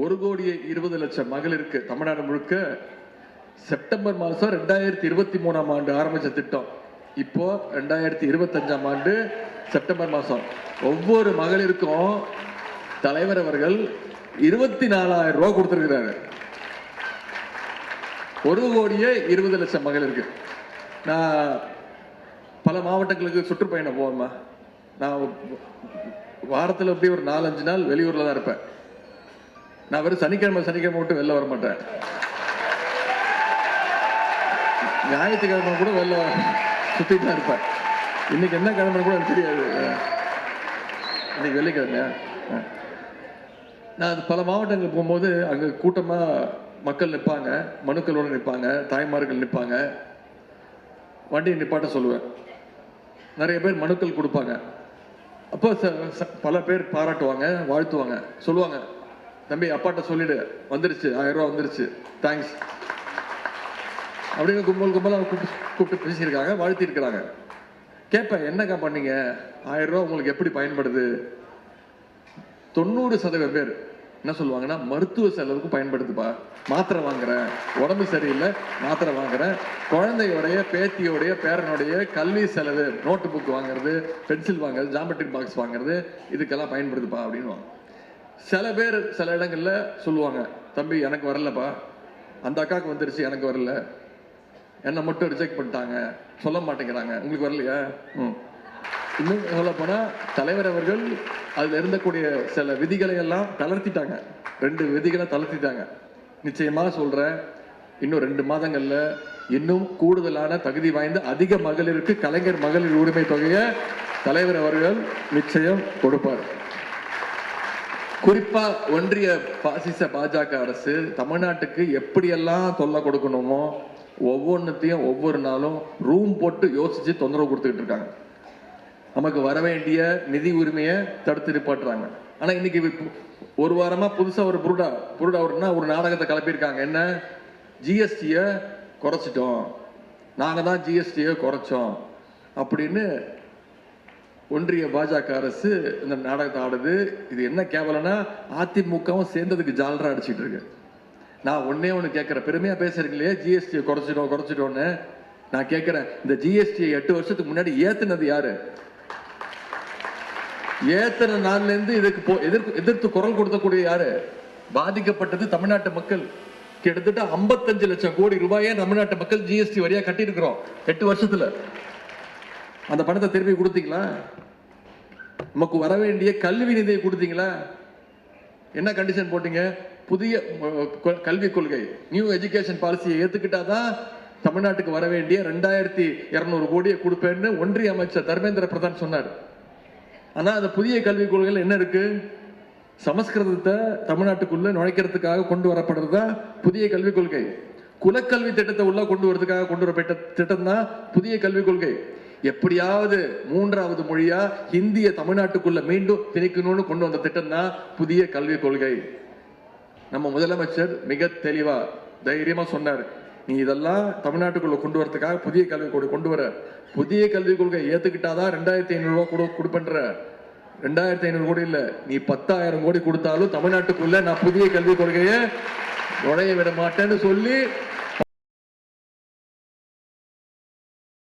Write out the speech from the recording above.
1,20,00,000 மகளிருக்கு தமிழ்நாடு முழுக்க செப்டம்பர் மாதம் 2023 ஆரம்பிச்ச திட்டம். இப்போ 2025 செப்டம்பர் மாதம் ஒவ்வொரு மகளிருக்கும் தலைவர் அவர்கள் 24,000 ரூபாய் கொடுத்திருக்கிறாரு. 1,20,00,000 மகளிருக்கு. நான் பல மாவட்டங்களுக்கு சுற்றுப்பயணம் போவேம்மா. நான் வாரத்தில் எப்படி ஒரு 4-5 நாள் வெளியூர்ல தான் இருப்பேன். நான் வெறும் சனிக்கிழமை மட்டும் வெளில வர மாட்டேன். ஞாயிற்றுக்கிழமை கூட வெளில சுத்திட்டு தான் இருப்பேன். இன்னைக்கு என்ன கிழமை கூட எனக்கு தெரியாது. இன்னைக்கு வெள்ளிக்கிழமையா? நான் அது பல மாவட்டங்களுக்கு போகும்போது அங்கே கூட்டமாக மக்கள் நிற்பாங்க, மனுக்களோடு நிற்பாங்க, தாய்மார்கள் நிற்பாங்க. வண்டியை நிப்பாட்ட சொல்லுவேன். நிறைய பேர் மனுக்கள் கொடுப்பாங்க. அப்போ பல பேர் பாராட்டுவாங்க, வாழ்த்துவாங்க, சொல்லுவாங்க, தம்பி அப்பாட்ட சொல்லிடு, வந்துருச்சு 1000 ரூபா வந்துருச்சு, தேங்க்ஸ் அப்படின்னு கும்பலாக கூப்பிட்டு பேசியிருக்காங்க, வாழ்த்தி இருக்கிறாங்க. கேட்பேன், என்னக்கா பண்ணீங்க, 1000 ரூபா உங்களுக்கு எப்படி பயன்படுது? 90% பேர் என்ன சொல்லுவாங்கன்னா, மருத்துவ செலவுக்கு பயன்படுத்துப்பா, மாத்திரை வாங்குறேன், உடம்பு சரியில்லை மாத்திரை வாங்குறேன், குழந்தையோடைய பேத்தியோடைய பேரனுடைய கல்வி செலவு, நோட்டு புக் வாங்குறது, பென்சில் வாங்குறது, ஜாமெட்ரிக் பாக்ஸ் வாங்குறது, இதுக்கெல்லாம் பயன்படுத்துப்பா அப்படின்னு. சில பேர் சில இடங்கள்ல சொல்லுவாங்க, தம்பி எனக்கு வரலப்பா, அந்த அக்காவுக்கு வந்துருச்சு எனக்கு வரல, என்னை மட்டும் ரிஜெக்ட் பண்ணிட்டாங்க, சொல்ல மாட்டேங்கிறாங்க, உங்களுக்கு வரலையா? இன்னும் சொல்ல போனா தலைவர் அவர்கள் அதுல இருந்தக்கூடிய சில விதிகளை எல்லாம் தளர்த்திட்டாங்க. 2 விதிகளை தளர்த்திட்டாங்க. நிச்சயமா சொல்றேன், இன்னும் 2 மாதங்கள்ல இன்னும் கூடுதலான தகுதி வாய்ந்த அதிக மகளிருக்கு கலைஞர் மகளிர் உரிமை தொகையை தலைவர் அவர்கள் நிச்சயம் கொடுப்பார். குறிப்பா ஒன்றிய பாசிச பாஜக அரசு தமிழ்நாட்டுக்கு எப்படியெல்லாம் தொல்லை கொடுக்கணுமோ ஒவ்வொன்றத்தையும் ஒவ்வொரு நாளும் ரூம் போட்டு யோசிச்சு தொந்தரவு கொடுத்துக்கிட்டு இருக்காங்க. நமக்கு வர வேண்டிய நிதி உரிமையை தடுத்து நிப்பாட்டுறாங்க. ஆனா இன்னைக்கு ஒரு வாரமா புதுசா ஒரு புருடா ஒரு நாடகத்தை கிளப்பியிருக்காங்க. என்ன, ஜிஎஸ்டியை குறைச்சிட்டோம், நாங்க தான் ஜிஎஸ்டியை குறைச்சோம் அப்படின்னு ஒன்றிய பாஜக அரசு இந்த நாடகத்தை ஆடுது. இது என்ன கேவலம்னா, அதிமுகவும் சேர்ந்ததுக்கு ஜாலரா அடிச்சுட்டு இருக்கு. நான் ஒண்ணு கேட்கிறேன், பெருமையா பேசுறீங்களே ஜிஎஸ்டியை குறைச்சிட்டோன்னு. நான் கேட்கிறேன், இந்த ஜிஎஸ்டியை 8 வருஷத்துக்கு முன்னாடி ஏத்துனது யாரு? ஏத்தனை நாள்ல இருந்து இதுக்கு எதிர்த்து குரல் கொடுக்கக்கூடிய யாரு? பாதிக்கப்பட்டது தமிழ்நாட்டு மக்கள். கிட்டத்தட்ட 55 லட்சம் கோடி ரூபாயை தமிழ்நாட்டு மக்கள் ஜிஎஸ்டி வரியா கட்டி இருக்கிறோம் 8 வருஷத்துல. அந்த பணத்தை திருப்பி கொடுத்தீங்களா? நமக்கு வர வேண்டிய கல்வி நிதியை கொடுத்தீங்களா? என்ன கண்டிஷன் போட்டீங்க? புதிய கல்விக் கொள்கை, நியூ எஜுகேஷன் பாலிசியை ஏத்துக்கிட்டாதான் தமிழ்நாட்டுக்கு வர வேண்டிய 2200 கோடியை கொடுப்பேன்னு ஒன்றிய அமைச்சர் தர்மேந்திர பிரதான் சொன்னார். ஆனா அந்த புதிய கல்விக் கொள்கையில் என்ன இருக்கு? சமஸ்கிருதத்தை தமிழ்நாட்டுக்குள்ள நுழைக்கிறதுக்காக கொண்டு வரப்படுறதா புதிய கல்விக் கொள்கை. குலக்கல்வி திட்டத்தை உள்ள கொண்டு வரதுக்காக கொண்டு வரப்பட்ட திட்டம் தான் புதிய கல்விக் கொள்கை. எப்படியாவது 3வது மொழியா ஹிந்திய தமிழ்நாட்டுக்குள்ள மீண்டும் திணிக்கணும்னு கொண்டு வந்த திட்டம் தான் புதிய கல்விக் கொள்கை. நம்ம முதலமைச்சர் மிக தெளிவா தைரியமா சொன்னார், நீ இதெல்லாம் தமிழ்நாட்டுக்குள்ள கொண்டு வரதுக்காக புதிய கல்விக் கொள்கை கொண்டு வர, புதிய கல்விக் கொள்கை ஏத்துக்கிட்டாதான் 2500 ரூபாய் கொடுப்பன்ற. 2500 கோடி இல்ல, நீ 10,000 கோடி கொடுத்தாலும் தமிழ்நாட்டுக்குள்ள நான் புதிய கல்விக் கொள்கையை நுழைய விட மாட்டேன்னு சொல்லி